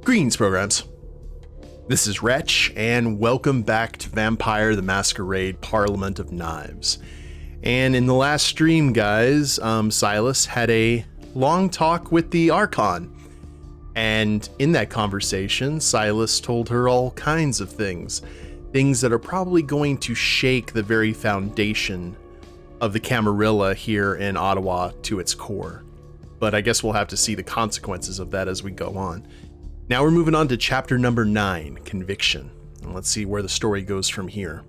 Greetings, programs. This is Wretch, and welcome back to Vampire the Masquerade Parliament of Knives. And in the last stream, guys, Silas had a long talk with the Archon. And in that conversation, Silas told her all kinds of things that are probably going to shake the very foundation of the Camarilla here in Ottawa to its core. But I guess we'll have to see the consequences of that as we go on. Now we're moving on to chapter number 9, Conviction. And let's see where the story goes from here.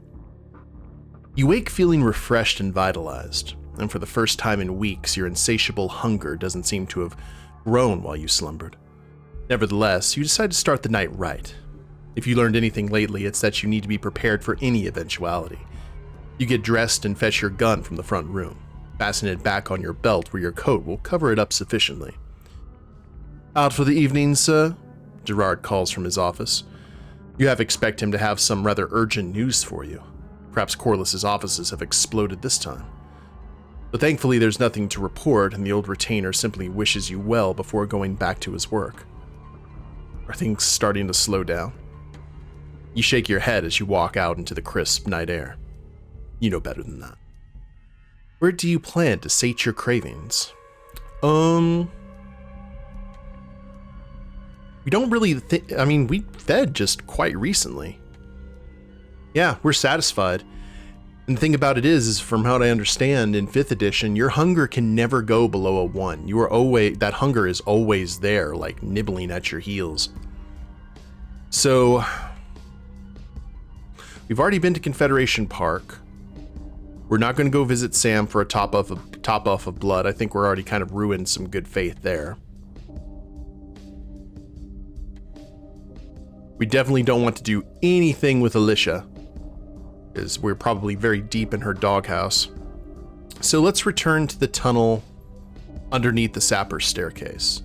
You wake feeling refreshed and vitalized, and for the first time in weeks, your insatiable hunger doesn't seem to have grown while you slumbered. Nevertheless, you decide to start the night right. If you learned anything lately, it's that you need to be prepared for any eventuality. You get dressed and fetch your gun from the front room. Fasten it back on your belt where your coat will cover it up sufficiently. Out for the evening, sir? Gerard calls from his office. You half expect him to have some rather urgent news for you. Perhaps Corliss's offices have exploded this time. But thankfully there's nothing to report, and the old retainer simply wishes you well before going back to his work. Are things starting to slow down? You shake your head as you walk out into the crisp night air. You know better than that. Where do you plan to sate your cravings? We don't really we fed just quite recently. Yeah, we're satisfied. And the thing about it is from what I understand, in 5th edition, your hunger can never go below a 1. That hunger is always there, like nibbling at your heels. So, we've already been to Confederation Park. We're not going to go visit Sam for a top off of blood. I think we're already kind of ruined some good faith there. We definitely don't want to do anything with Alicia, because we're probably very deep in her doghouse. So let's return to the tunnel underneath the sapper's staircase,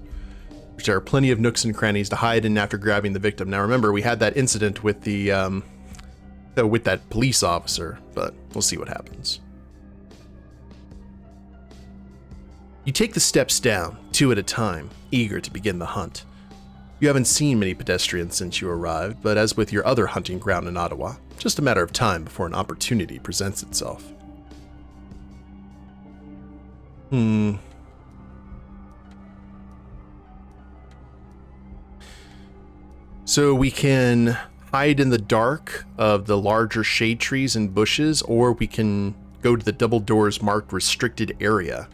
which there are plenty of nooks and crannies to hide in after grabbing the victim. Now remember, we had that incident with with that police officer, but we'll see what happens. You take the steps down, 2 at a time, eager to begin the hunt. You haven't seen many pedestrians since you arrived, but as with your other hunting ground in Ottawa, just a matter of time before an opportunity presents itself. So we can hide in the dark of the larger shade trees and bushes, or we can go to the double doors marked restricted area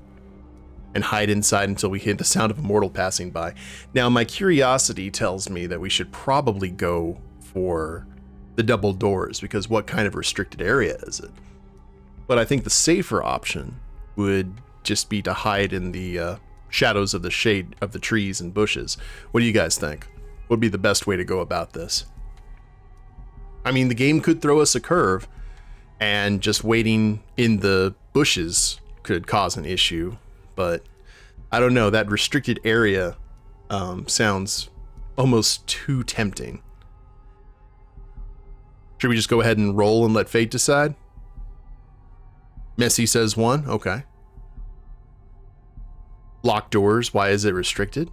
and hide inside until we hear the sound of a mortal passing by. Now, my curiosity tells me that we should probably go for the double doors, because what kind of restricted area is it? But I think the safer option would just be to hide in the shadows of the shade of the trees and bushes. What do you guys think? What would be the best way to go about this? I mean, the game could throw us a curve, and just waiting in the bushes could cause an issue. But I don't know, that restricted area sounds almost too tempting. Should we just go ahead and roll and let fate decide? Messy says 1, okay. Locked doors, why is it restricted?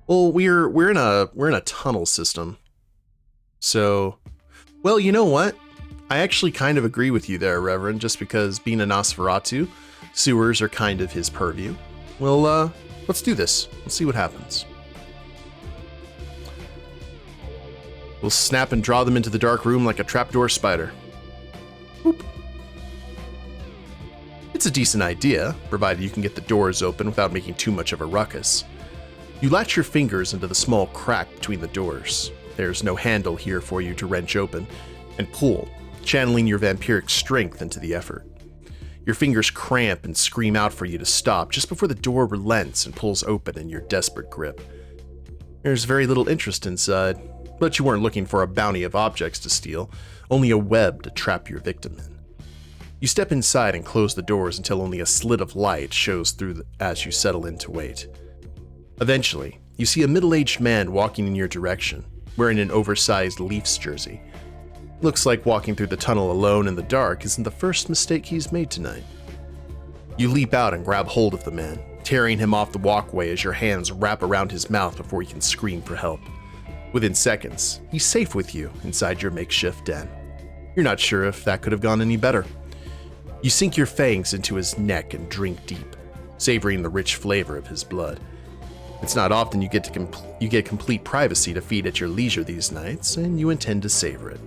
Well, we're in a tunnel system. So, well, you know what? I actually kind of agree with you there, Reverend, just because being a Nosferatu, sewers are kind of his purview. Well, let's do this. Let's see what happens. We'll snap and draw them into the dark room like a trapdoor spider. Boop. It's a decent idea, provided you can get the doors open without making too much of a ruckus. You latch your fingers into the small crack between the doors. There's no handle here for you to wrench open, and pull, channeling your vampiric strength into the effort. Your fingers cramp and scream out for you to stop just before the door relents and pulls open in your desperate grip. There's very little interest inside, but you weren't looking for a bounty of objects to steal, only a web to trap your victim in. You step inside and close the doors until only a slit of light shows through as you settle in to wait. Eventually, you see a middle-aged man walking in your direction, wearing an oversized Leafs jersey. Looks like walking through the tunnel alone in the dark isn't the first mistake he's made tonight. You leap out and grab hold of the man, tearing him off the walkway as your hands wrap around his mouth before he can scream for help. Within seconds, he's safe with you inside your makeshift den. You're not sure if that could have gone any better. You sink your fangs into his neck and drink deep, savoring the rich flavor of his blood. It's not often you get complete privacy to feed at your leisure these nights, and you intend to savor it.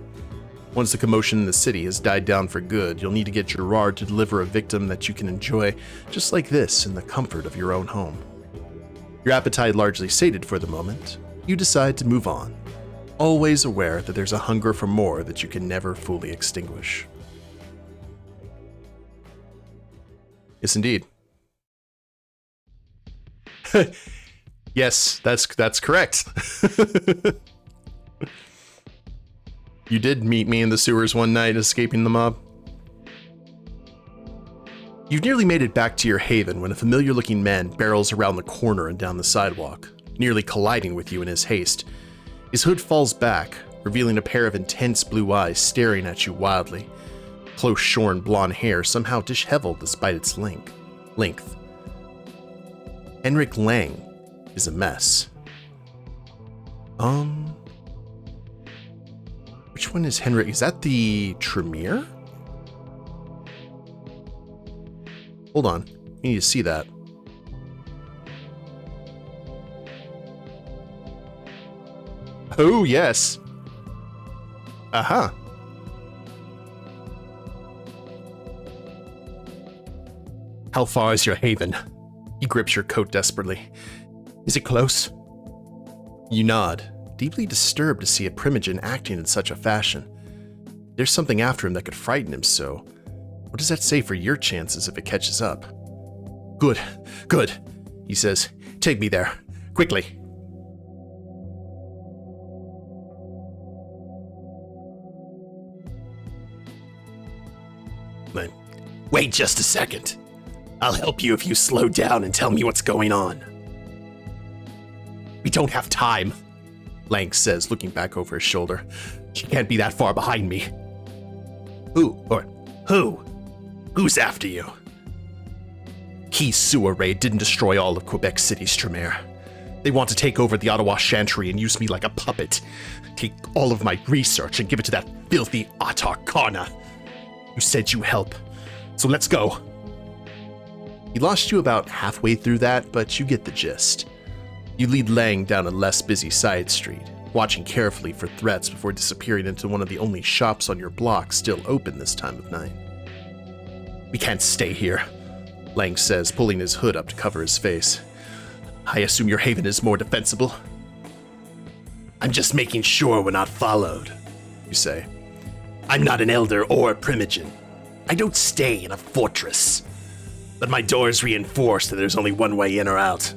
Once the commotion in the city has died down for good, you'll need to get Gerard to deliver a victim that you can enjoy just like this in the comfort of your own home. Your appetite largely sated for the moment, you decide to move on, always aware that there's a hunger for more that you can never fully extinguish. Yes, indeed. Yes, that's correct. You did meet me in the sewers one night escaping the mob. You've nearly made it back to your haven when a familiar-looking man barrels around the corner and down the sidewalk, nearly colliding with you in his haste. His hood falls back, revealing a pair of intense blue eyes staring at you wildly. Close-shorn blonde hair somehow disheveled despite its length. Henrik Lang is a mess. Which one is Henrik? Is that the Tremere? Hold on. I need to see that. Oh, yes. Uh-huh. How far is your haven? He grips your coat desperately. Is it close? You nod, deeply disturbed to see a Primogen acting in such a fashion. There's something after him that could frighten him so. What does that say for your chances if it catches up? Good, he says. Take me there, quickly. Wait just a second. I'll help you if you slow down and tell me what's going on. We don't have time, Lang says, looking back over his shoulder. She can't be that far behind me. Who? Who's after you? Keith's sewer raid didn't destroy all of Quebec City's Tremere. They want to take over the Ottawa Chantry and use me like a puppet. Take all of my research and give it to that filthy Otar Karna. You said you help, so let's go. He lost you about halfway through that, but you get the gist. You lead Lang down a less busy side street, watching carefully for threats before disappearing into one of the only shops on your block still open this time of night. We can't stay here, Lang says, pulling his hood up to cover his face. I assume your haven is more defensible? I'm just making sure we're not followed, you say. I'm not an elder or a Primogen. I don't stay in a fortress. But my door's reinforced and there's only one way in or out.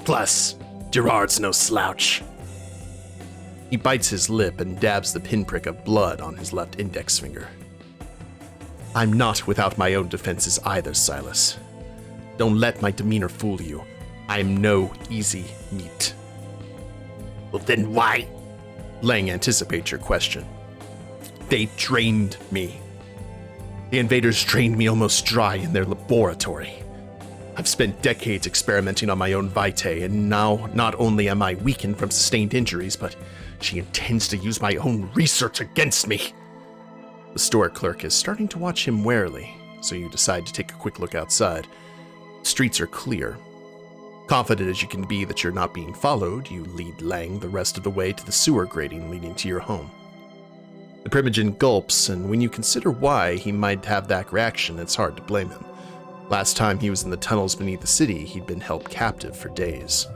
Plus, Gerard's no slouch. He bites his lip and dabs the pinprick of blood on his left index finger. I'm not without my own defenses either, Silas. Don't let my demeanor fool you. I'm no easy meat. Well then why? Lang anticipates your question. They drained me. The invaders drained me almost dry in their laboratory. I've spent decades experimenting on my own vitae, and now not only am I weakened from sustained injuries, but she intends to use my own research against me. The store clerk is starting to watch him warily, so you decide to take a quick look outside. The streets are clear. Confident as you can be that you're not being followed, you lead Lang the rest of the way to the sewer grating leading to your home. The Primogen gulps, and when you consider why he might have that reaction, it's hard to blame him. Last time he was in the tunnels beneath the city, he'd been held captive for days.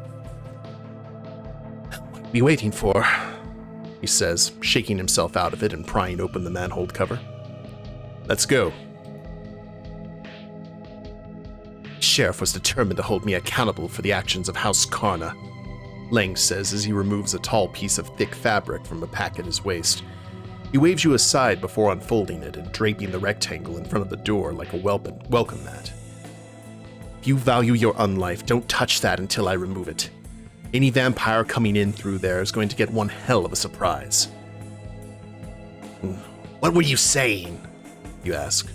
What are we waiting for? He says, shaking himself out of it and prying open the manhole cover. Let's go. The sheriff was determined to hold me accountable for the actions of House Karna, Lang says as he removes a tall piece of thick fabric from a pack at his waist. He waves you aside before unfolding it and draping the rectangle in front of the door like a welcome mat. If you value your unlife, don't touch that until I remove it. Any vampire coming in through there is going to get one hell of a surprise. What were you saying? You ask.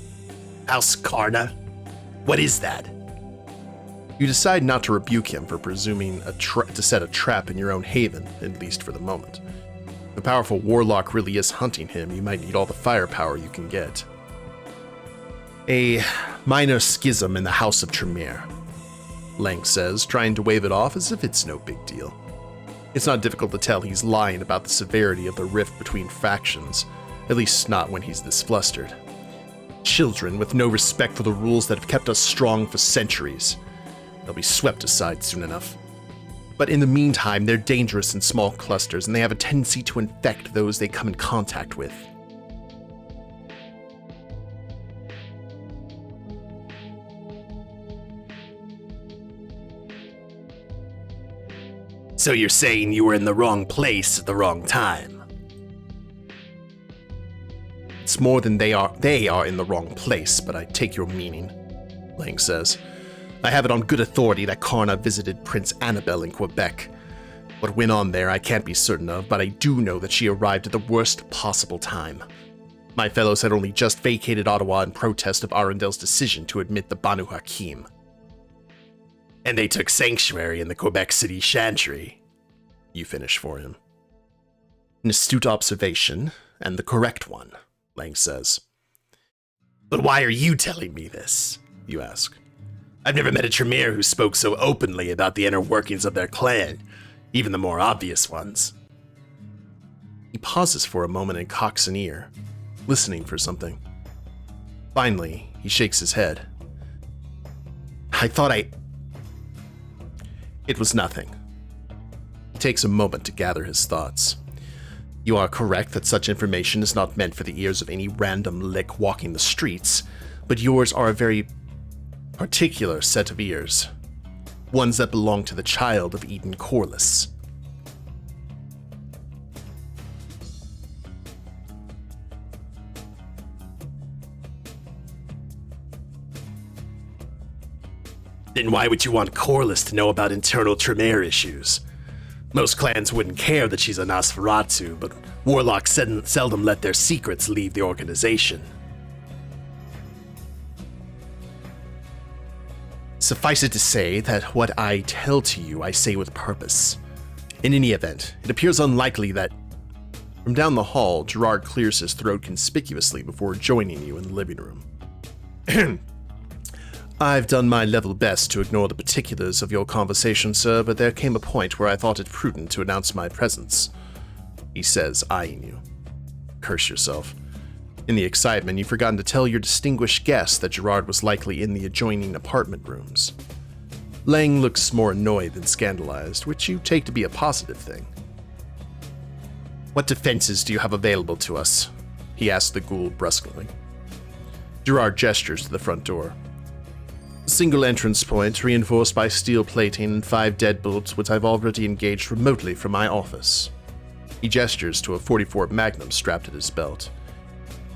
House Karna? What is that? You decide not to rebuke him for presuming to set a trap in your own haven, at least for the moment. If the powerful warlock really is hunting him, you might need all the firepower you can get. A minor schism in the House of Tremere, Lang says, trying to wave it off as if it's no big deal. It's not difficult to tell he's lying about the severity of the rift between factions, at least not when he's this flustered. Children with no respect for the rules that have kept us strong for centuries. They'll be swept aside soon enough. But in the meantime, they're dangerous in small clusters, and they have a tendency to infect those they come in contact with. So you're saying you were in the wrong place at the wrong time? It's more than they are in the wrong place, but I take your meaning, Lang says. I have it on good authority that Karna visited Prince Annabelle in Quebec. What went on there I can't be certain of, but I do know that she arrived at the worst possible time. My fellows had only just vacated Ottawa in protest of Arundel's decision to admit the Banu Hakim. And they took sanctuary in the Quebec City Chantry. You finish for him. An astute observation, and the correct one, Lang says. But why are you telling me this? You ask. I've never met a Tremere who spoke so openly about the inner workings of their clan, even the more obvious ones. He pauses for a moment and cocks an ear, listening for something. Finally, he shakes his head. It was nothing. He takes a moment to gather his thoughts. You are correct that such information is not meant for the ears of any random lick walking the streets, but yours are a very particular set of ears. Ones that belong to the child of Eden Corliss. Then why would you want Corliss to know about internal Tremere issues? Most clans wouldn't care that she's a Nosferatu, but warlocks seldom let their secrets leave the organization. Suffice it to say that what I tell to you, I say with purpose. In any event, it appears unlikely that... From down the hall, Gerard clears his throat conspicuously before joining you in the living room. I've done my level best to ignore the particulars of your conversation, sir, but there came a point where I thought it prudent to announce my presence, he says, eyeing you. Curse yourself. In the excitement, you've forgotten to tell your distinguished guest that Gerard was likely in the adjoining apartment rooms. Lang looks more annoyed than scandalized, which you take to be a positive thing. What defenses do you have available to us? He asked the ghoul brusquely. Gerard gestures to the front door. A single entrance point, reinforced by steel plating and 5 deadbolts, which I've already engaged remotely from my office. He gestures to a .44 Magnum strapped at his belt.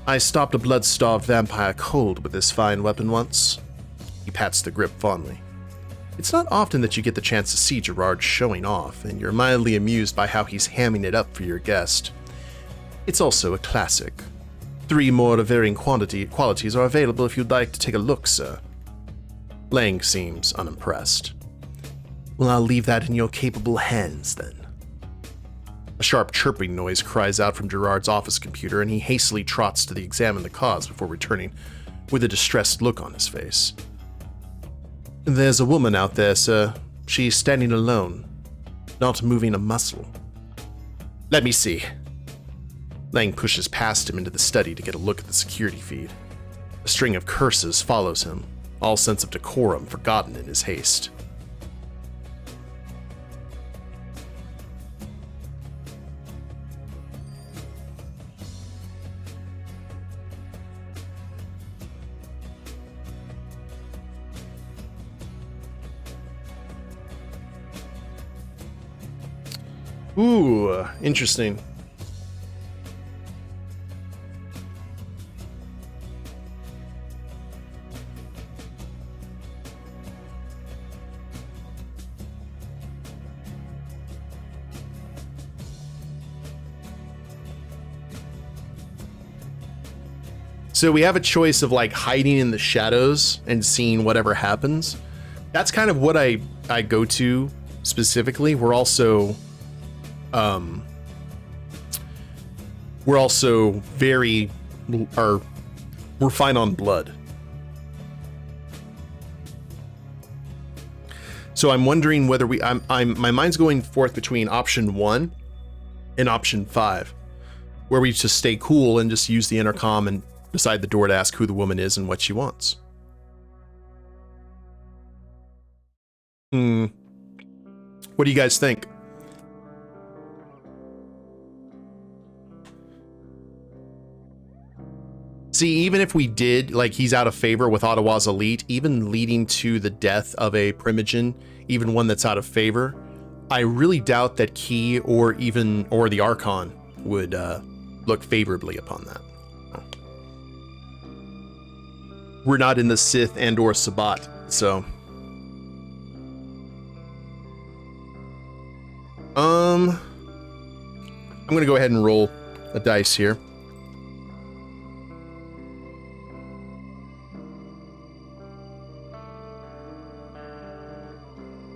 I stopped a blood-starved vampire cold with this fine weapon once. He pats the grip fondly. It's not often that you get the chance to see Gerard showing off, and you're mildly amused by how he's hamming it up for your guest. It's also a classic. 3 more of varying qualities are available if you'd like to take a look, sir. Lang seems unimpressed. Well, I'll leave that in your capable hands, then. A sharp chirping noise cries out from Gerard's office computer, and he hastily trots to examine the cause before returning with a distressed look on his face. There's a woman out there, sir. She's standing alone, not moving a muscle. Let me see. Lang pushes past him into the study to get a look at the security feed. A string of curses follows him, all sense of decorum forgotten in his haste. Ooh, interesting. So we have a choice of like hiding in the shadows and seeing whatever happens, That's kind of what I go to specifically. We're also very we're fine on blood. So I'm wondering whether my mind's going forth between option 1 and option 5, where we just stay cool and just use the intercom and beside the door to ask who the woman is and what she wants. What do you guys think? See, even if we did, like, he's out of favor with Ottawa's elite, even leading to the death of a Primogen, even one that's out of favor, I really doubt that Key or the Archon would look favorably upon that. We're not in the Sith and or Sabbat, so... I'm gonna go ahead and roll a dice here.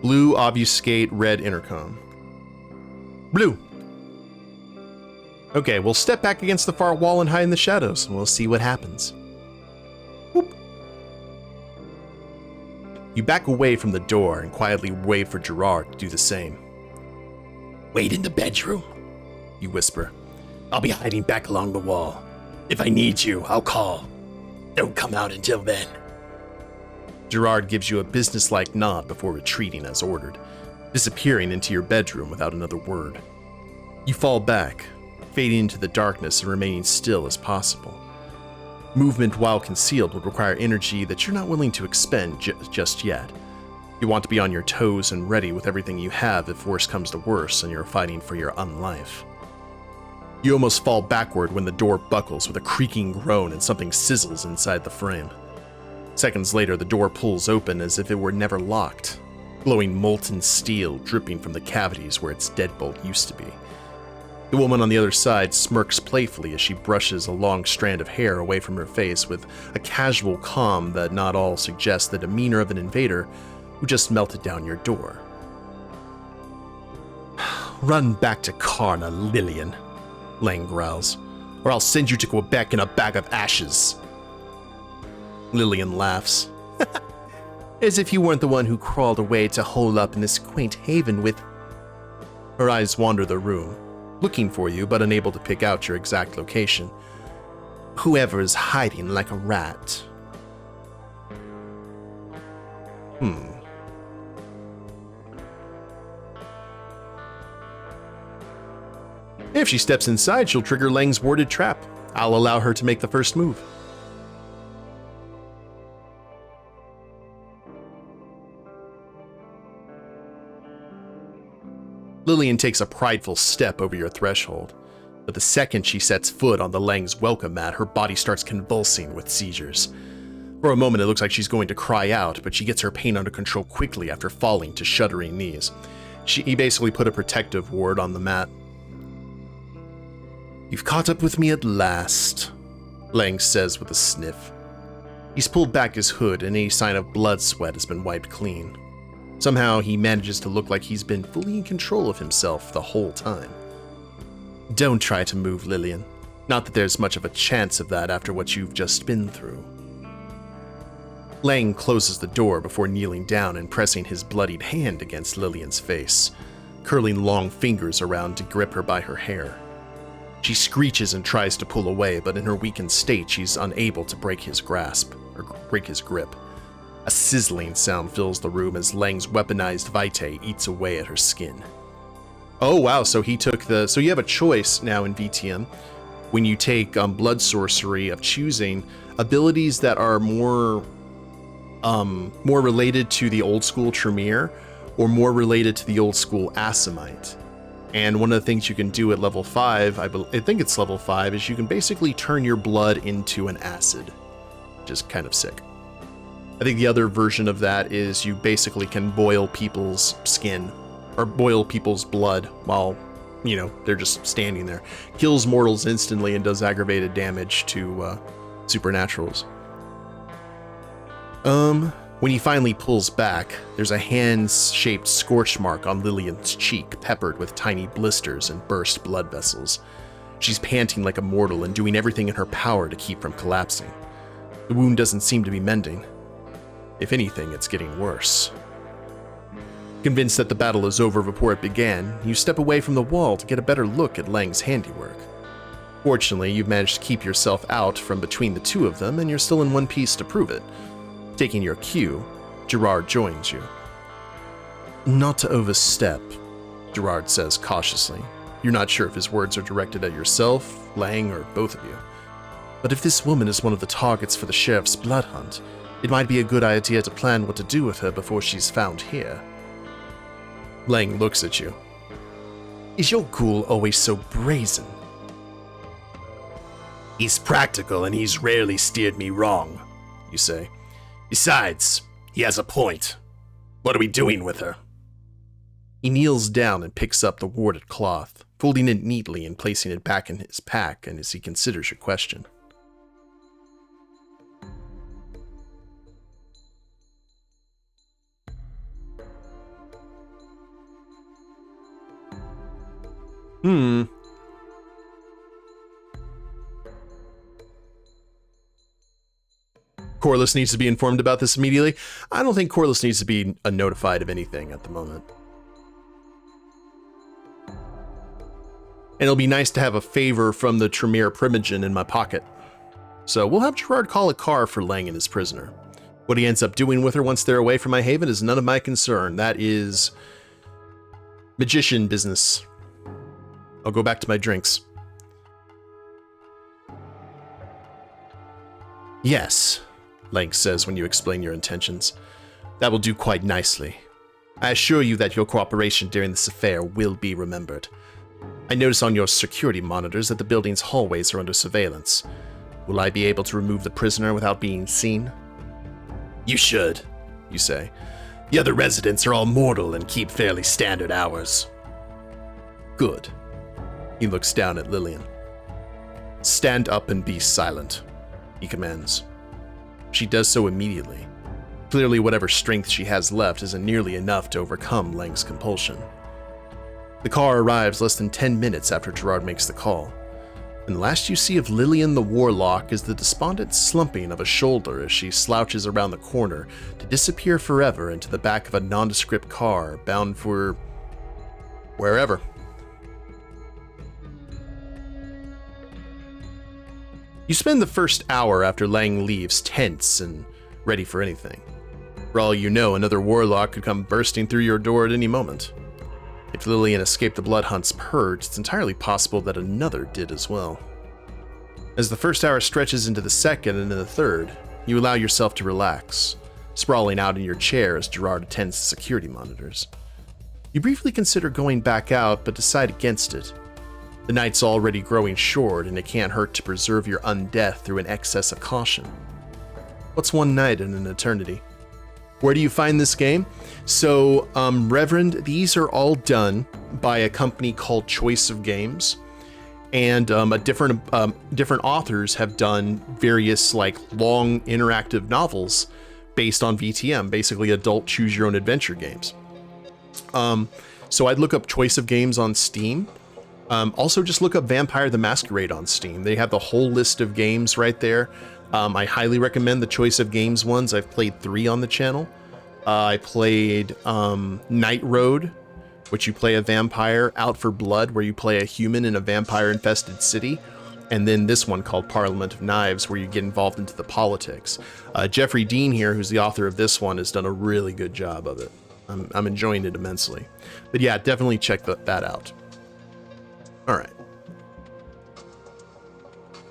Blue obfuscate, red intercom. Blue. Okay, we'll step back against the far wall and hide in the shadows, and we'll see what happens. Whoop. You back away from the door and quietly wait for Gerard to do the same. Wait in the bedroom, you whisper. I'll be hiding back along the wall. If I need you, I'll call. Don't come out until then. Gerard gives you a businesslike nod before retreating as ordered, disappearing into your bedroom without another word. You fall back, fading into the darkness and remaining still as possible. Movement while concealed would require energy that you're not willing to expend just yet. You want to be on your toes and ready with everything you have if worse comes to worse and you're fighting for your unlife. You almost fall backward when the door buckles with a creaking groan and something sizzles inside the frame. Seconds later, the door pulls open as if it were never locked, glowing molten steel dripping from the cavities where its deadbolt used to be. The woman on the other side smirks playfully as she brushes a long strand of hair away from her face with a casual calm that not all suggests the demeanor of an invader who just melted down your door. Run back to Karna, Lillian, Lang growls, or I'll send you to Quebec in a bag of ashes. Lillian laughs. As if you weren't the one who crawled away to hole up in this quaint haven with... Her eyes wander the room, looking for you but unable to pick out your exact location. Whoever is hiding like a rat. If she steps inside, she'll trigger Lang's warded trap. I'll allow her to make the first move. Lillian takes a prideful step over your threshold, but the second she sets foot on the Lang's welcome mat, her body starts convulsing with seizures. For a moment, it looks like she's going to cry out, but she gets her pain under control quickly after falling to shuddering knees. He basically put a protective ward on the mat. You've caught up with me at last, Lang says with a sniff. He's pulled back his hood and any sign of blood sweat has been wiped clean. Somehow he manages to look like he's been fully in control of himself the whole time. Don't try to move, Lillian. Not that there's much of a chance of that after what you've just been through. Lang closes the door before kneeling down and pressing his bloodied hand against Lillian's face, curling long fingers around to grip her by her hair. She screeches and tries to pull away, but in her weakened state, she's unable to break his grip. A sizzling sound fills the room as Lang's weaponized vitae eats away at her skin. Oh wow, so you have a choice now in VTM when you take blood sorcery of choosing abilities that are more related to the old school Tremere or more related to the old school Asimite. And one of the things you can do at level 5, I think it's level 5, is you can basically turn your blood into an acid, which is kind of sick. I think the other version of that is you basically can boil people's skin or boil people's blood while, they're just standing there. Kills mortals instantly and does aggravated damage to supernaturals. When he finally pulls back, there's a hand-shaped scorch mark on Lillian's cheek, peppered with tiny blisters and burst blood vessels. She's panting like a mortal and doing everything in her power to keep from collapsing. The wound doesn't seem to be mending. If anything, it's getting worse. Convinced that the battle is over before it began, you step away from the wall to get a better look at Lang's handiwork. Fortunately, you've managed to keep yourself out from between the two of them, and you're still in one piece to prove it. Taking your cue, Gerard joins you. Not to overstep, Gerard says cautiously. You're not sure if his words are directed at yourself, Lang, or both of you. But if this woman is one of the targets for the sheriff's blood hunt, it might be a good idea to plan what to do with her before she's found here. Lang looks at you. Is your ghoul always so brazen? He's practical and he's rarely steered me wrong, you say. Besides, he has a point. What are we doing with her? He kneels down and picks up the warded cloth, folding it neatly and placing it back in his pack, and as he considers your question. Corliss needs to be informed about this immediately. I don't think Corliss needs to be notified of anything at the moment. And it'll be nice to have a favor from the Tremere Primogen in my pocket. So we'll have Gerard call a car for Lang and his prisoner. What he ends up doing with her once they're away from my haven is none of my concern. That is magician business. I'll go back to my drinks. Yes, Lang says when you explain your intentions. That will do quite nicely. I assure you that your cooperation during this affair will be remembered. I notice on your security monitors that the building's hallways are under surveillance. Will I be able to remove the prisoner without being seen? You should, you say. The other residents are all mortal and keep fairly standard hours. Good. He looks down at Lillian. Stand up and be silent, he commands. She does so immediately. Clearly, whatever strength she has left isn't nearly enough to overcome Lang's compulsion. The car arrives less than 10 minutes after Gerard makes the call, and the last you see of Lillian the Warlock is the despondent slumping of a shoulder as she slouches around the corner to disappear forever into the back of a nondescript car bound for wherever. You spend the first hour after Lang leaves tense and ready for anything. For all you know, another warlock could come bursting through your door at any moment. If Lillian escaped the Blood Hunt's purge, it's entirely possible that another did as well. As the first hour stretches into the second and then the third, you allow yourself to relax, sprawling out in your chair as Gerard attends the security monitors. You briefly consider going back out, but decide against it. The night's already growing short, and it can't hurt to preserve your undeath through an excess of caution. What's one night in an eternity? Where do you find this game? So, Reverend, these are all done by a company called Choice of Games, and different authors have done various long interactive novels based on VTM, basically adult choose your own adventure games. So I'd look up Choice of Games on Steam. Also, just look up Vampire the Masquerade on Steam. They have the whole list of games right there. I highly recommend the Choice of Games ones. I've played 3 on the channel. I played Night Road, which you play a vampire, Out for Blood, where you play a human in a vampire-infested city, and then this one called Parliament of Knives, where you get involved into the politics. Jeffrey Dean here, who's the author of this one, has done a really good job of it. I'm enjoying it immensely. But yeah, definitely check that out. All right.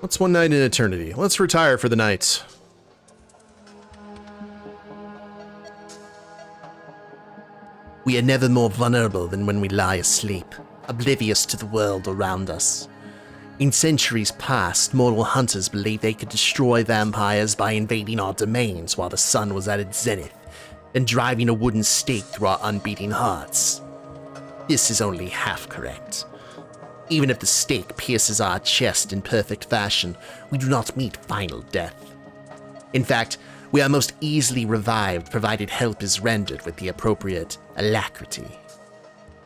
What's one night in eternity? Let's retire for the night. We are never more vulnerable than when we lie asleep, oblivious to the world around us. In centuries past, mortal hunters believed they could destroy vampires by invading our domains while the sun was at its zenith, and driving a wooden stake through our unbeating hearts. This is only half correct. Even if the stake pierces our chest in perfect fashion, we do not meet final death. In fact, We are most easily revived, provided help is rendered with the appropriate alacrity.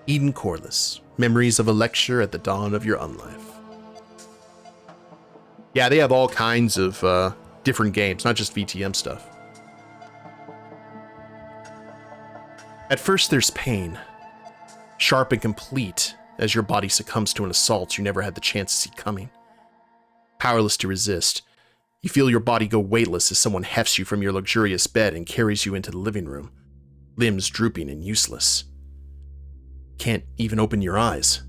Eden Corliss, memories of a lecture at the dawn of your unlife. Yeah, they have all kinds of different games, not just VTM stuff. At first there's pain, sharp and complete, as your body succumbs to an assault you never had the chance to see coming. Powerless to resist, you feel your body go weightless as someone hefts you from your luxurious bed and carries you into the living room, limbs drooping and useless. Can't even open your eyes.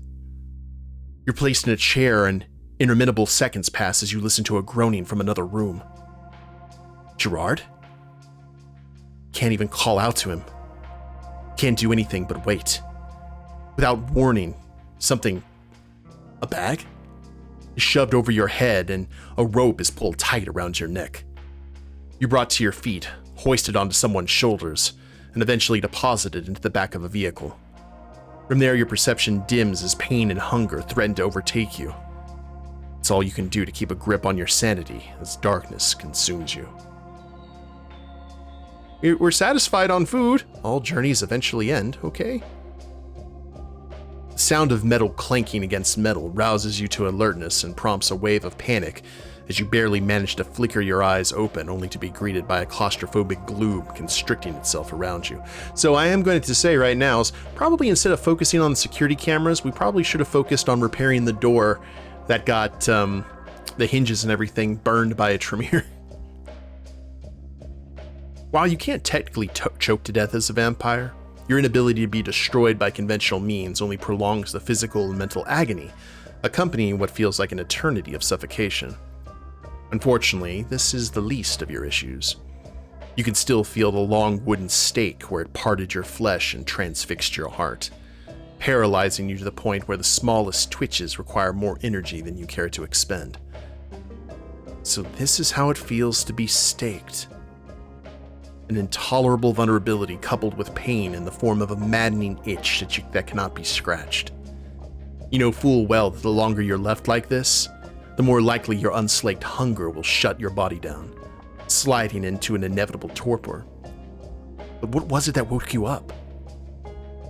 You're placed in a chair and interminable seconds pass as you listen to a groaning from another room. Gerard? Can't even call out to him. Can't do anything but wait. Without warning, something, a bag, is shoved over your head and a rope is pulled tight around your neck. You're brought to your feet, hoisted onto someone's shoulders, and eventually deposited into the back of a vehicle. From there, your perception dims as pain and hunger threaten to overtake you. It's all you can do to keep a grip on your sanity as darkness consumes you. We're satisfied on food. All journeys eventually end, okay? The sound of metal clanking against metal rouses you to alertness and prompts a wave of panic as you barely manage to flicker your eyes open only to be greeted by a claustrophobic gloom constricting itself around you. So I am going to say right now is probably instead of focusing on the security cameras, we probably should have focused on repairing the door that got the hinges and everything burned by a Tremere. While you can't technically choke to death as a vampire, your inability to be destroyed by conventional means only prolongs the physical and mental agony, accompanying what feels like an eternity of suffocation. Unfortunately, this is the least of your issues. You can still feel the long wooden stake where it parted your flesh and transfixed your heart, paralyzing you to the point where the smallest twitches require more energy than you care to expend. So this is how it feels to be staked. An intolerable vulnerability coupled with pain in the form of a maddening itch that cannot be scratched. You know full well that the longer you're left like this, the more likely your unslaked hunger will shut your body down, sliding into an inevitable torpor. But what was it that woke you up?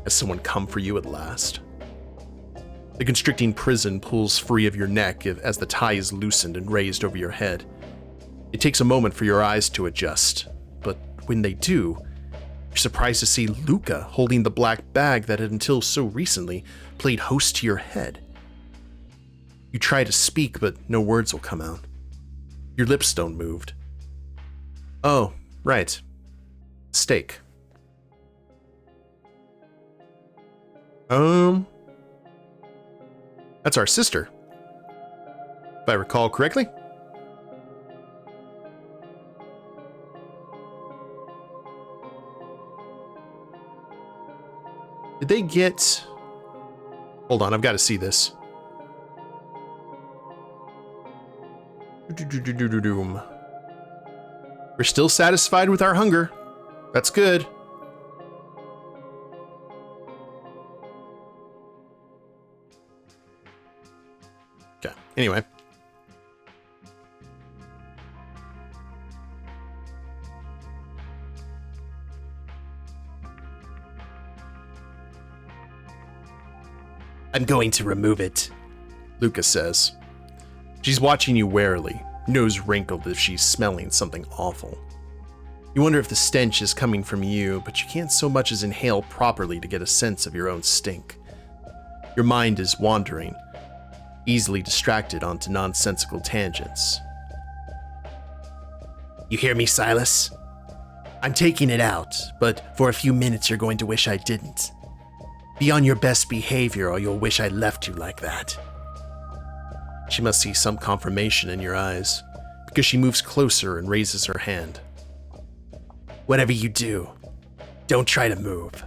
Has someone come for you at last? The constricting prison pulls free of your neck as the tie is loosened and raised over your head. It takes a moment for your eyes to adjust, but when they do, you're surprised to see Luca holding the black bag that had until so recently played host to your head. You try to speak, but no words will come out. Your lips don't move. Oh, right. Steak. That's our sister, if I recall correctly. Did they get... Hold on, I've got to see this. We're still satisfied with our hunger. That's good. Okay, anyway. I'm going to remove it, Lucas says. She's watching you warily, nose wrinkled as if she's smelling something awful. You wonder if the stench is coming from you, but you can't so much as inhale properly to get a sense of your own stink. Your mind is wandering, easily distracted onto nonsensical tangents. You hear me, Silas? I'm taking it out, but for a few minutes you're going to wish I didn't. Be on your best behavior or you'll wish I left you like that. She must see some confirmation in your eyes, because she moves closer and raises her hand. Whatever you do, don't try to move.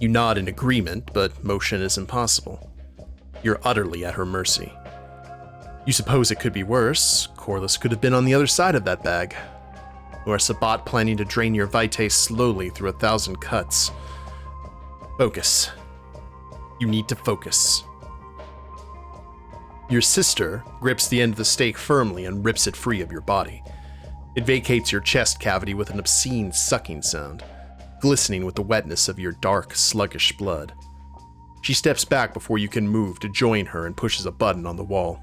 You nod in agreement, but motion is impossible. You're utterly at her mercy. You suppose it could be worse. Corliss could have been on the other side of that bag. Or a Sabbat planning to drain your vitae slowly through 1,000 cuts. Focus. You need to focus. Your sister grips the end of the stake firmly and rips it free of your body. It vacates your chest cavity with an obscene sucking sound, glistening with the wetness of your dark, sluggish blood. She steps back before you can move to join her and pushes a button on the wall.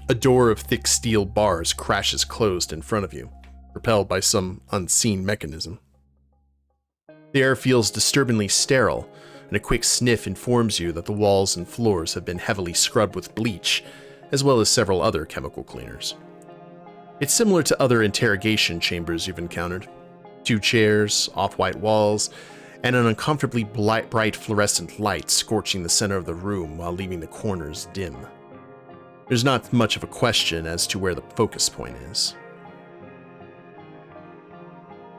A door of thick steel bars crashes closed in front of you, propelled by some unseen mechanism. The air feels disturbingly sterile, and a quick sniff informs you that the walls and floors have been heavily scrubbed with bleach, as well as several other chemical cleaners. It's similar to other interrogation chambers you've encountered. 2 chairs, off-white walls, and an uncomfortably bright fluorescent light scorching the center of the room while leaving the corners dim. There's not much of a question as to where the focus point is.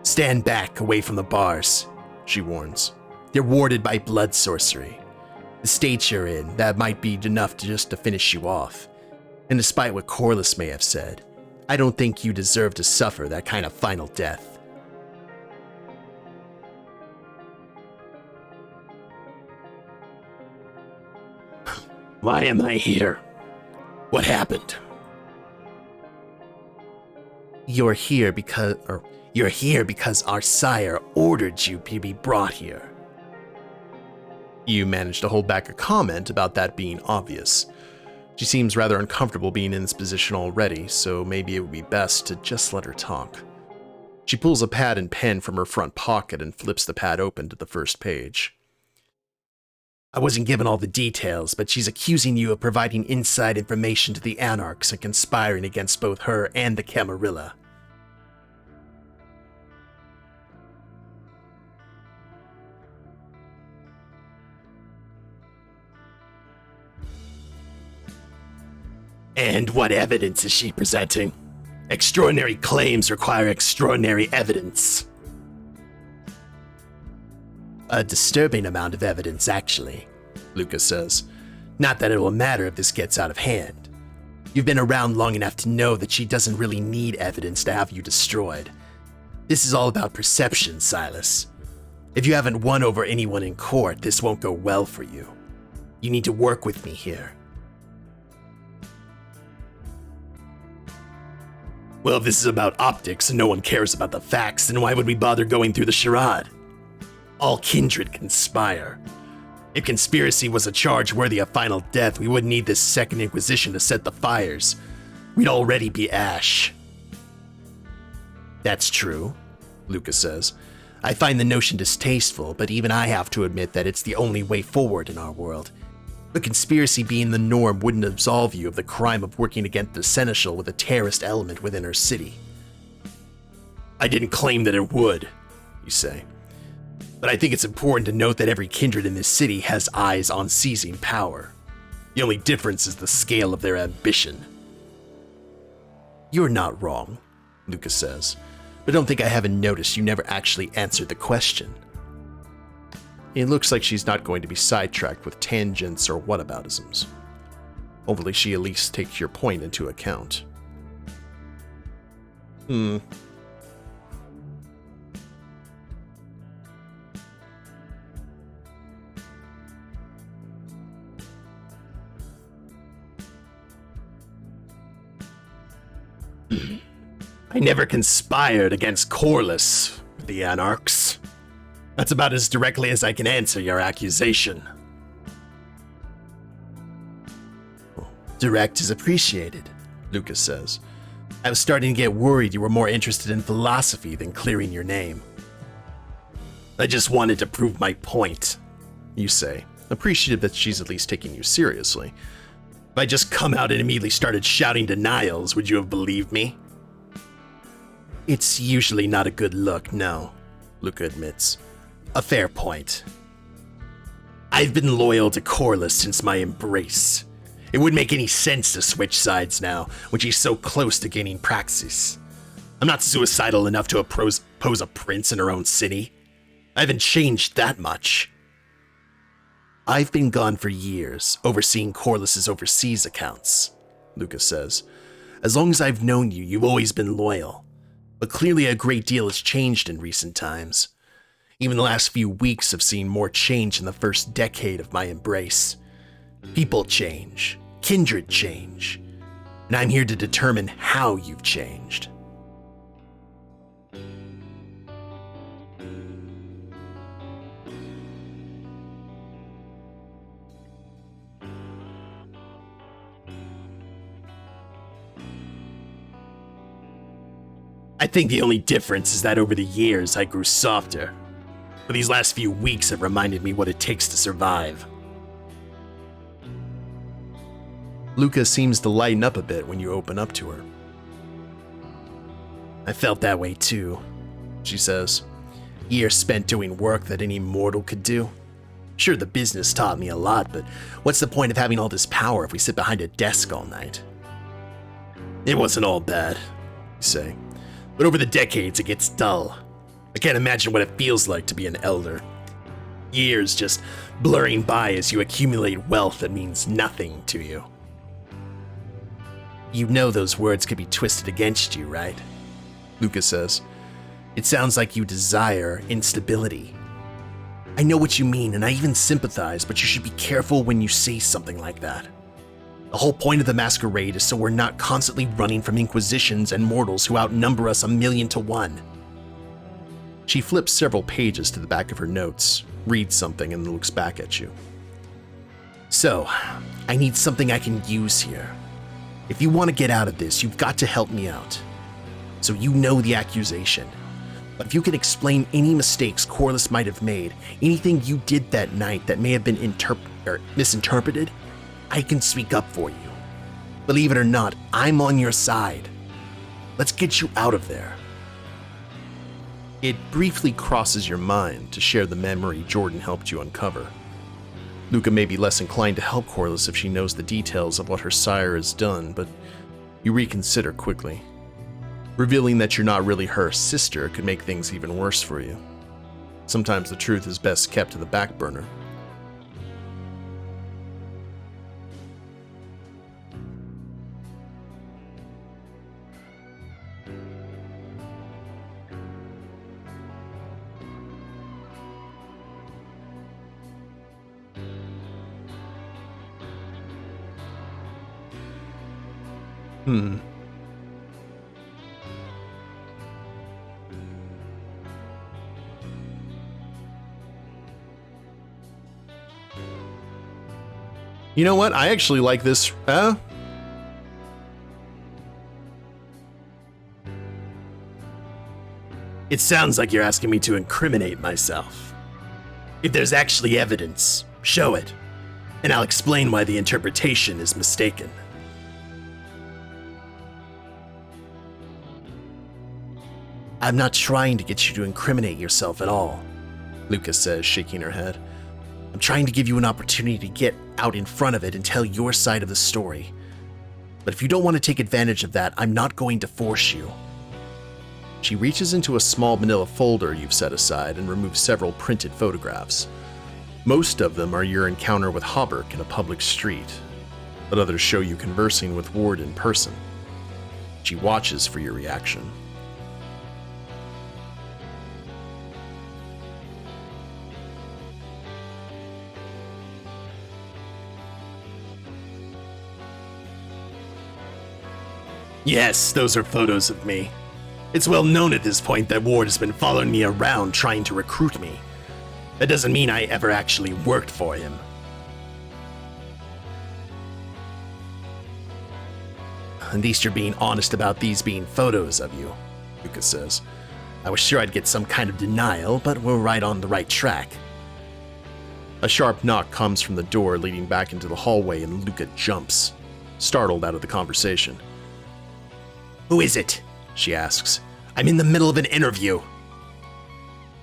Stand back, away from the bars, she warns. They're warded by blood sorcery. The state you're in, that might be enough to finish you off. And despite what Corliss may have said, I don't think you deserve to suffer that kind of final death. Why am I here? What happened? You're here because our sire ordered you to be brought here. You managed to hold back a comment about that being obvious. She seems rather uncomfortable being in this position already, so maybe it would be best to just let her talk. She pulls a pad and pen from her front pocket and flips the pad open to the first page. I wasn't given all the details, but she's accusing you of providing inside information to the Anarchs and conspiring against both her and the Camarilla. And what evidence is she presenting? Extraordinary claims require extraordinary evidence. A disturbing amount of evidence, actually, Lucas says. Not that it will matter if this gets out of hand. You've been around long enough to know that she doesn't really need evidence to have you destroyed. This is all about perception, Silas. If you haven't won over anyone in court, this won't go well for you. You need to work with me here. Well, if this is about optics and no one cares about the facts, then why would we bother going through the charade? All kindred conspire. If conspiracy was a charge worthy of final death, we wouldn't need this second inquisition to set the fires. We'd already be ash. That's true, Lucas says. I find the notion distasteful, but even I have to admit that it's the only way forward in our world. But conspiracy being the norm wouldn't absolve you of the crime of working against the Seneschal with a terrorist element within her city. I didn't claim that it would, you say. But I think it's important to note that every kindred in this city has eyes on seizing power. The only difference is the scale of their ambition. You're not wrong, Lucas says, but don't think I haven't noticed you never actually answered the question. It looks like she's not going to be sidetracked with tangents or whataboutisms. Hopefully she at least takes your point into account. I never conspired against Corliss, the Anarchs. That's about as directly as I can answer your accusation. Direct is appreciated, Lucas says. I was starting to get worried you were more interested in philosophy than clearing your name. I just wanted to prove my point, you say, appreciative that she's at least taking you seriously. If I just come out and immediately started shouting denials, would you have believed me? It's usually not a good look, no, Luca admits. A fair point. I've been loyal to Corliss since my embrace. It wouldn't make any sense to switch sides now, when she's so close to gaining praxis. I'm not suicidal enough to oppose a prince in her own city. I haven't changed that much. I've been gone for years, overseeing Corliss's overseas accounts, Lucas says. As long as I've known you, you've always been loyal. But clearly a great deal has changed in recent times. Even the last few weeks have seen more change in the first decade of my embrace. People change, kindred change, and I'm here to determine how you've changed. I think the only difference is that over the years I grew softer. But these last few weeks have reminded me what it takes to survive. Luca seems to lighten up a bit when you open up to her. I felt that way too, she says. Years spent doing work that any mortal could do. Sure, the business taught me a lot, but what's the point of having all this power if we sit behind a desk all night? It wasn't all bad, you say. But over the decades, it gets dull. I can't imagine what it feels like to be an elder. Years just blurring by as you accumulate wealth that means nothing to you. You know those words could be twisted against you, right? Luca says. It sounds like you desire instability. I know what you mean, and I even sympathize, but you should be careful when you say something like that. The whole point of the Masquerade is so we're not constantly running from inquisitions and mortals who outnumber us 1,000,000 to 1. She flips several pages to the back of her notes, reads something, and looks back at you. So, I need something I can use here. If you want to get out of this, you've got to help me out. So you know the accusation. But if you can explain any mistakes Corliss might have made, anything you did that night that may have been misinterpreted, I can speak up for you. Believe it or not, I'm on your side. Let's get you out of there. It briefly crosses your mind to share the memory Jordan helped you uncover. Luca may be less inclined to help Corliss if she knows the details of what her sire has done, but you reconsider quickly. Revealing that you're not really her sister could make things even worse for you. Sometimes the truth is best kept to the back burner. You know what? I actually like this. It sounds like you're asking me to incriminate myself. If there's actually evidence, show it, and I'll explain why the interpretation is mistaken. I'm not trying to get you to incriminate yourself at all, Luca says, shaking her head. I'm trying to give you an opportunity to get out in front of it and tell your side of the story. But if you don't want to take advantage of that, I'm not going to force you. She reaches into a small manila folder you've set aside and removes several printed photographs. Most of them are your encounter with Hauberk in a public street, but others show you conversing with Ward in person. She watches for your reaction. Yes, those are photos of me. It's well known at this point that Ward has been following me around trying to recruit me. That doesn't mean I ever actually worked for him. At least you're being honest about these being photos of you, Luca says. I was sure I'd get some kind of denial, but we're right on the right track. A sharp knock comes from the door leading back into the hallway, and Luca jumps, startled out of the conversation. Who is it? She asks. I'm in the middle of an interview.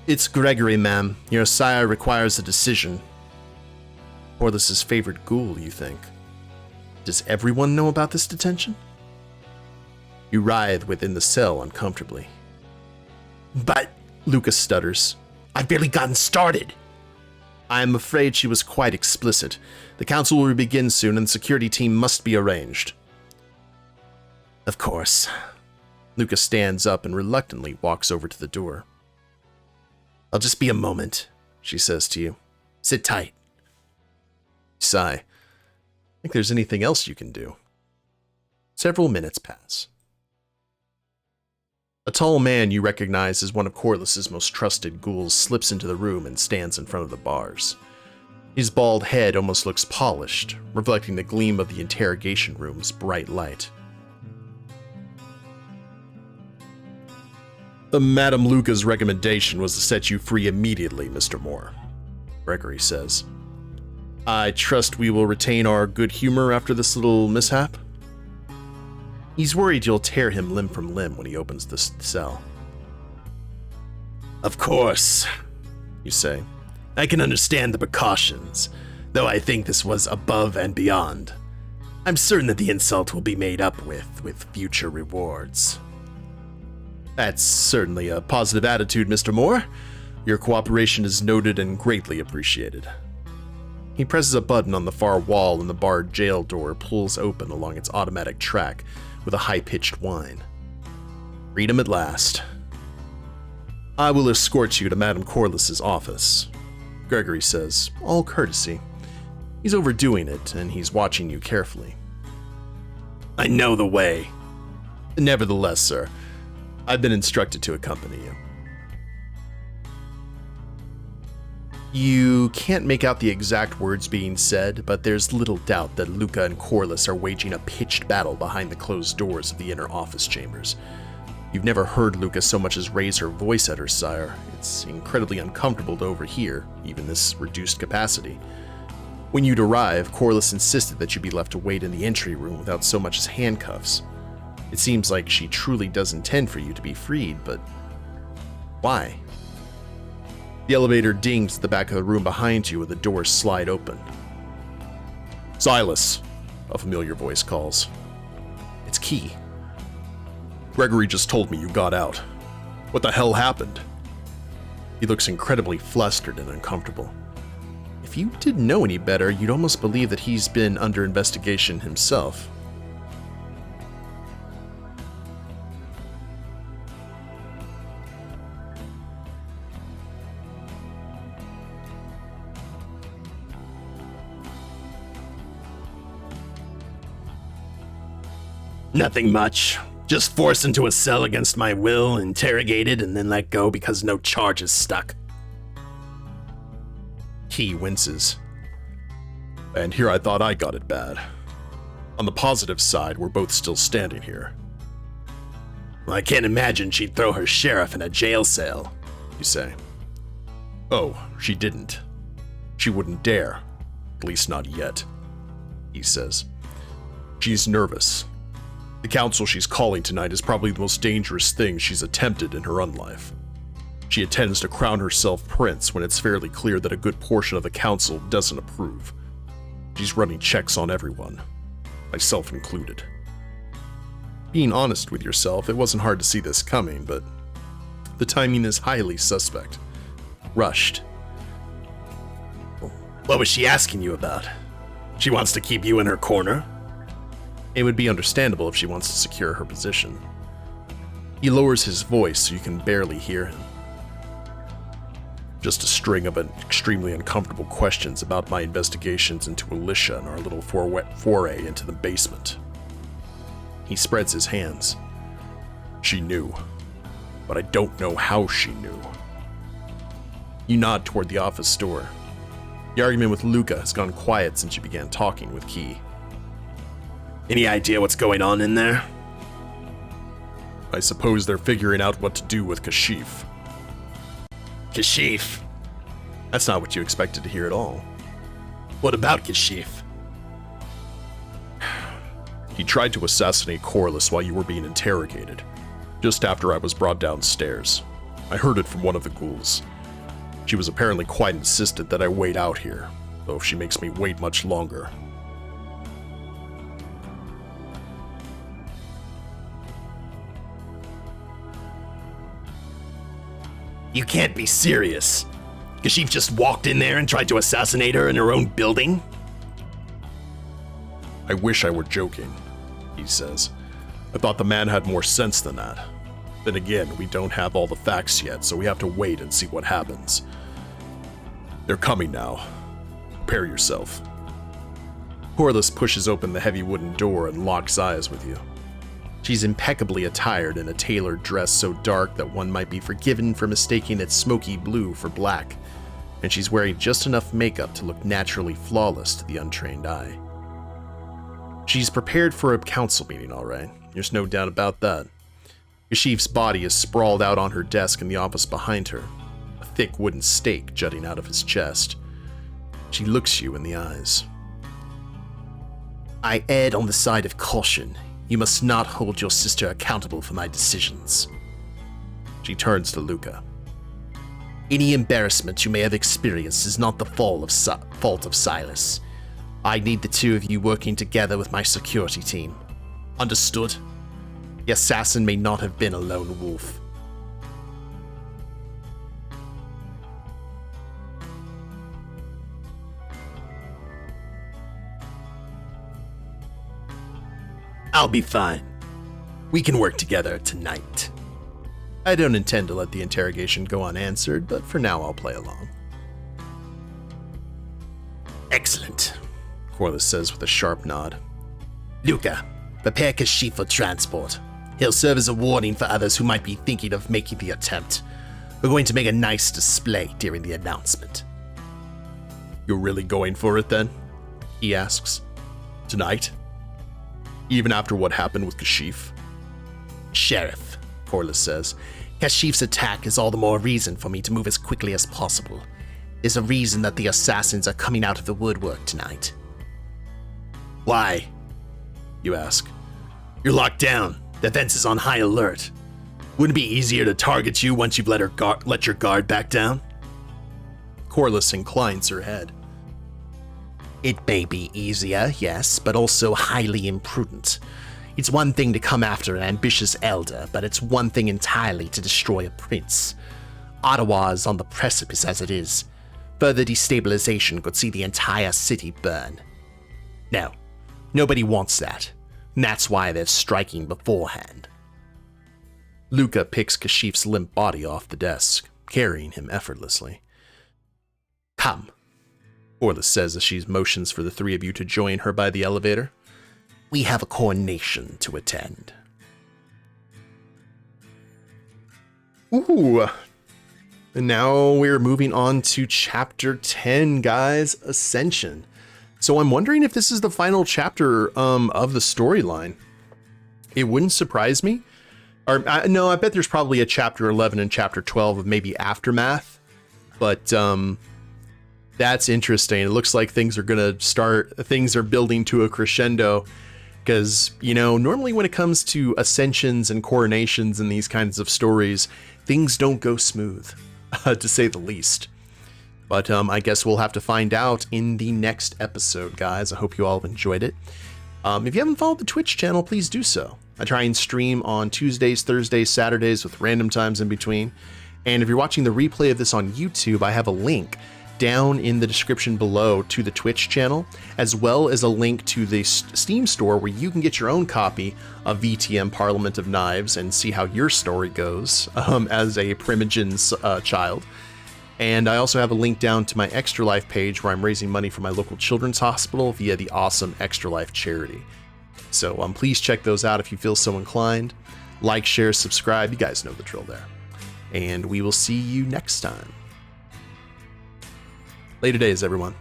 It's Gregory, ma'am. Your sire requires a decision. Corliss's favorite ghoul, you think? Does everyone know about this detention? You writhe within the cell uncomfortably. But, Luca stutters, I've barely gotten started. I'm afraid she was quite explicit. The council will begin soon and the security team must be arranged. Of course. Luca stands up and reluctantly walks over to the door. I'll just be a moment, she says to you. Sit tight. You sigh. Think there's anything else you can do? Several minutes pass. A tall man you recognize as one of Corliss's most trusted ghouls slips into the room and stands in front of the bars. His bald head almost looks polished, reflecting the gleam of the interrogation room's bright light. Madam Luca's recommendation was to set you free immediately, Mr. Moore, Gregory says. I trust we will retain our good humor after this little mishap? He's worried you'll tear him limb from limb when he opens the cell. Of course, you say. I can understand the precautions, though I think this was above and beyond. I'm certain that the insult will be made up with future rewards. That's certainly a positive attitude, Mr. Moore. Your cooperation is noted and greatly appreciated. He presses a button on the far wall and the barred jail door pulls open along its automatic track with a high-pitched whine. Freedom at last. I will escort you to Madame Corliss's office, Gregory says, all courtesy. He's overdoing it, and he's watching you carefully. I know the way. Nevertheless, sir, I've been instructed to accompany you. You can't make out the exact words being said, but there's little doubt that Luca and Corliss are waging a pitched battle behind the closed doors of the inner office chambers. You've never heard Luca so much as raise her voice at her sire. It's incredibly uncomfortable to overhear, even this reduced capacity. When you'd arrive, Corliss insisted that you be left to wait in the entry room without so much as handcuffs. It seems like she truly does intend for you to be freed, but why? The elevator dings at the back of the room behind you and the doors slide open. Silas, a familiar voice calls. It's Key. Gregory just told me you got out. What the hell happened? He looks incredibly flustered and uncomfortable. If you didn't know any better, you'd almost believe that he's been under investigation himself. Nothing much. Just forced into a cell against my will, interrogated, and then let go because no charges stuck. Key winces. And here I thought I got it bad. On the positive side, we're both still standing here. Well, I can't imagine she'd throw her sheriff in a jail cell, you say. Oh, she didn't. She wouldn't dare. At least not yet, he says. She's nervous. The council she's calling tonight is probably the most dangerous thing she's attempted in her unlife. She intends to crown herself prince when it's fairly clear that a good portion of the council doesn't approve. She's running checks on everyone, myself included. Being honest with yourself, it wasn't hard to see this coming, but the timing is highly suspect. Rushed. What was she asking you about? She wants to keep you in her corner? It would be understandable if she wants to secure her position. He lowers his voice so you can barely hear him. Just a string of extremely uncomfortable questions about my investigations into Alicia and our little foray into the basement. He spreads his hands. She knew, but I don't know how she knew. You nod toward the office door. The argument with Luca has gone quiet since you began talking with Key. Any idea what's going on in there? I suppose they're figuring out what to do with Kashif. Kashif? That's not what you expected to hear at all. What about Kashif? He tried to assassinate Corliss while you were being interrogated, just after I was brought downstairs. I heard it from one of the ghouls. She was apparently quite insistent that I wait out here, though if she makes me wait much longer. You can't be serious. Kashif just walked in there and tried to assassinate her in her own building? I wish I were joking, he says. I thought the man had more sense than that. Then again, we don't have all the facts yet, so we have to wait and see what happens. They're coming now. Prepare yourself. Corliss pushes open the heavy wooden door and locks eyes with you. She's impeccably attired in a tailored dress so dark that one might be forgiven for mistaking its smoky blue for black, and she's wearing just enough makeup to look naturally flawless to the untrained eye. She's prepared for a council meeting, all right. There's no doubt about that. Kashif's body is sprawled out on her desk in the office behind her, a thick wooden stake jutting out of his chest. She looks you in the eyes. I erred on the side of caution. You must not hold your sister accountable for my decisions. She turns to Luca. Any embarrassment you may have experienced is not the fault of Silas. I need the two of you working together with my security team. Understood? The assassin may not have been a lone wolf. I'll be fine. We can work together tonight. I don't intend to let the interrogation go unanswered, but for now I'll play along. Excellent, Corliss says with a sharp nod. Luca, prepare Kashif for transport. He'll serve as a warning for others who might be thinking of making the attempt. We're going to make a nice display during the announcement. You're really going for it then? He asks. Tonight? Even after what happened with Kashif? Sheriff, Corliss says, Kashif's attack is all the more reason for me to move as quickly as possible. There's a reason that the assassins are coming out of the woodwork tonight. Why? You ask. You're locked down. Defense is on high alert. Wouldn't it be easier to target you once you've let your guard back down? Corliss inclines her head. It may be easier, yes, but also highly imprudent. It's one thing to come after an ambitious elder, but it's one thing entirely to destroy a prince. Ottawa is on the precipice as it is. Further destabilization could see the entire city burn. No, nobody wants that, and that's why they're striking beforehand. Luca picks Kashif's limp body off the desk, carrying him effortlessly. Come, Corliss says as she motions for the three of you to join her by the elevator. We have a coronation to attend. Ooh. And now we're moving on to chapter 10, guys, Ascension. So I'm wondering if this is the final chapter of the storyline. It wouldn't surprise me. Or no, I bet there's probably a chapter 11 and chapter 12 of maybe Aftermath. But that's interesting. It looks like things are building to a crescendo. Because, you know, normally when it comes to ascensions and coronations and these kinds of stories, things don't go smooth, to say the least. But I guess we'll have to find out in the next episode, guys. I hope you all have enjoyed it. If you haven't followed the Twitch channel, please do so. I try and stream on Tuesdays, Thursdays, Saturdays with random times in between. And if you're watching the replay of this on YouTube, I have a link down in the description below to the Twitch channel, as well as a link to the Steam store where you can get your own copy of VTM Parliament of Knives and see how your story goes as a Primogen's child. And I also have a link down to my Extra Life page where I'm raising money for my local children's hospital via the awesome Extra Life charity. So please check those out if you feel so inclined. Like, share, subscribe. You guys know the drill there. And we will see you next time. Later days, everyone.